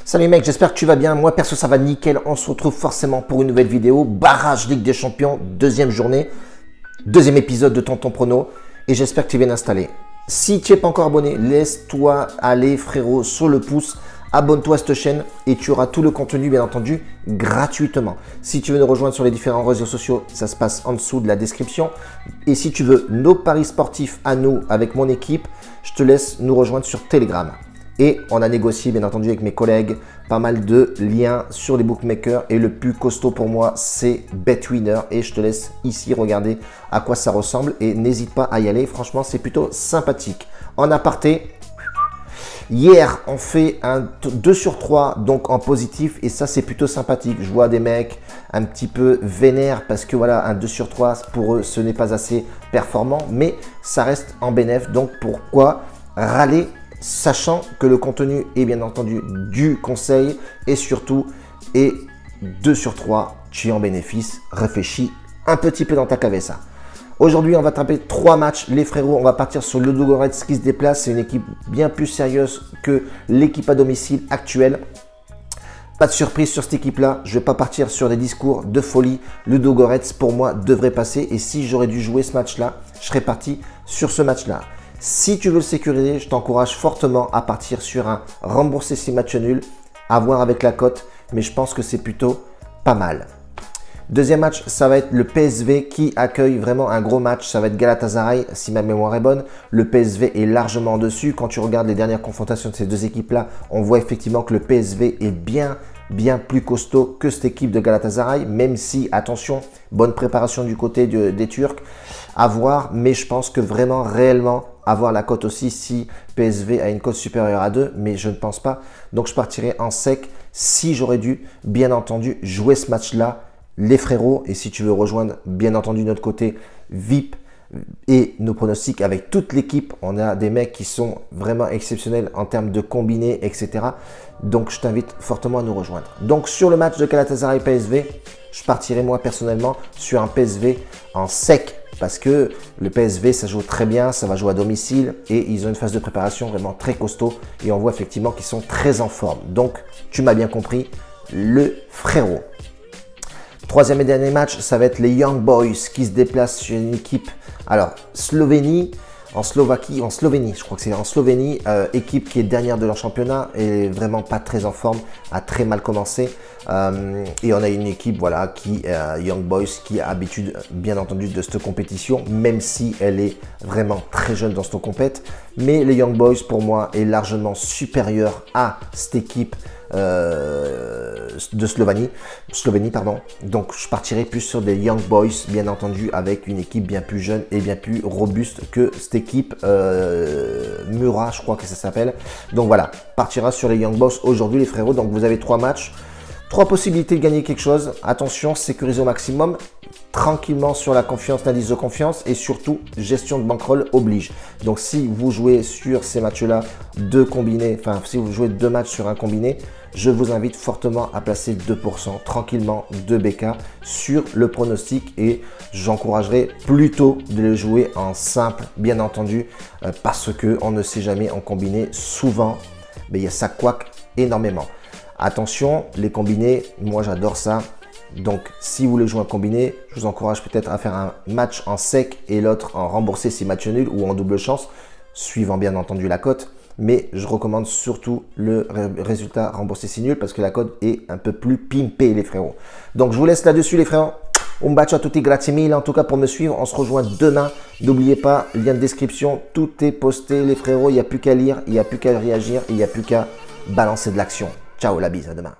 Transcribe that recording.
Salut mec, j'espère que tu vas bien. Moi perso ça va nickel. On se retrouve forcément pour une nouvelle vidéo. Barrage Ligue des Champions, deuxième journée, deuxième épisode de Tonton Prono. Et j'espère que tu es bien installé. Si tu n'es pas encore abonné, laisse-toi aller frérot sur le pouce. Abonne-toi à cette chaîne et tu auras tout le contenu bien entendu gratuitement. Si tu veux nous rejoindre sur les différents réseaux sociaux, ça se passe en dessous de la description. Et si tu veux nos paris sportifs à nous avec mon équipe, je te laisse nous rejoindre sur Telegram. Et on a négocié bien entendu avec mes collègues pas mal de liens sur les bookmakers. Et le plus costaud pour moi c'est BetWinner. Et je te laisse ici regarder à quoi ça ressemble. Et n'hésite pas à y aller, franchement c'est plutôt sympathique. En aparté, hier on fait un 2 sur 3 donc en positif. Et ça c'est plutôt sympathique. Je vois des mecs un petit peu vénères parce que voilà, un 2 sur 3 pour eux ce n'est pas assez performant. Mais ça reste en bénéf. Donc pourquoi râler, sachant que le contenu est bien entendu du conseil et surtout est 2 sur 3, tu es en bénéfice, réfléchis un petit peu dans ta cabeza. Aujourd'hui, on va taper 3 matchs. Les frérots, on va partir sur Ludogorets qui se déplace. C'est une équipe bien plus sérieuse que l'équipe à domicile actuelle. Pas de surprise sur cette équipe-là. Je ne vais pas partir sur des discours de folie. Ludogorets, pour moi, devrait passer. Et si j'aurais dû jouer ce match-là, je serais parti sur ce match-là. Si tu veux le sécuriser, je t'encourage fortement à partir sur un rembourser si match nul, à voir avec la cote, mais je pense que c'est plutôt pas mal. Deuxième match, ça va être le PSV qui accueille vraiment un gros match. Ça va être Galatasaray, si ma mémoire est bonne. Le PSV est largement dessus. Quand tu regardes les dernières confrontations de ces deux équipes-là, on voit effectivement que le PSV est bien plus costaud que cette équipe de Galatasaray, même si, attention, bonne préparation du côté des Turcs, à voir, mais je pense que vraiment, réellement, avoir la cote aussi si PSV a une cote supérieure à 2, mais je ne pense pas. Donc, je partirai en sec si j'aurais dû, bien entendu, jouer ce match-là, les frérots. Et si tu veux rejoindre, bien entendu, notre côté VIP et nos pronostics avec toute l'équipe, on a des mecs qui sont vraiment exceptionnels en termes de combinés, etc. Donc, je t'invite fortement à nous rejoindre. Donc, sur le match de Galatasaray PSV, je partirai moi personnellement sur un PSV en sec parce que le PSV, ça joue très bien, ça va jouer à domicile et ils ont une phase de préparation vraiment très costaud et on voit effectivement qu'ils sont très en forme. Donc, tu m'as bien compris, le frérot. Troisième et dernier match, ça va être les Young Boys qui se déplacent sur une équipe. Alors, Slovénie, Slovénie, je crois que c'est en Slovénie, équipe qui est dernière de leur championnat et vraiment pas très en forme, a très mal commencé. Et on a une équipe voilà, qui Young Boys qui a habitude bien entendu de cette compétition, même si elle est vraiment très jeune dans cette compète. Mais les Young Boys pour moi est largement supérieur à cette équipe de Slovénie, pardon. Donc je partirai plus sur des Young Boys bien entendu avec une équipe bien plus jeune et bien plus robuste que cette équipe Murat, je crois que ça s'appelle. Donc voilà, partira sur les Young Boys aujourd'hui les frérots. Donc vous avez 3 matchs, 3 possibilités de gagner quelque chose. Attention, sécurisez au maximum, tranquillement sur la confiance, l'indice de confiance et surtout gestion de bankroll oblige. Donc si vous jouez sur ces matchs-là, 2 combinés, enfin si vous jouez 2 matchs sur un combiné, je vous invite fortement à placer 2% tranquillement de BK sur le pronostic et j'encouragerais plutôt de le jouer en simple, bien entendu, parce qu'on ne sait jamais en combiné. Souvent, mais ça couac énormément. Attention, les combinés, moi j'adore ça. Donc, si vous voulez jouer un combiné, je vous encourage peut-être à faire un match en sec et l'autre en remboursé si match nul ou en double chance, suivant bien entendu la cote. Mais je recommande surtout le résultat remboursé si nul parce que la cote est un peu plus pimpée les frérots. Donc, je vous laisse là-dessus les frérots. Un bacio a tutti, grazie mille en tout cas pour me suivre. On se rejoint demain. N'oubliez pas, lien de description, tout est posté les frérots. Il n'y a plus qu'à lire, il n'y a plus qu'à réagir, il n'y a plus qu'à balancer de l'action. Ciao, la bise, à demain.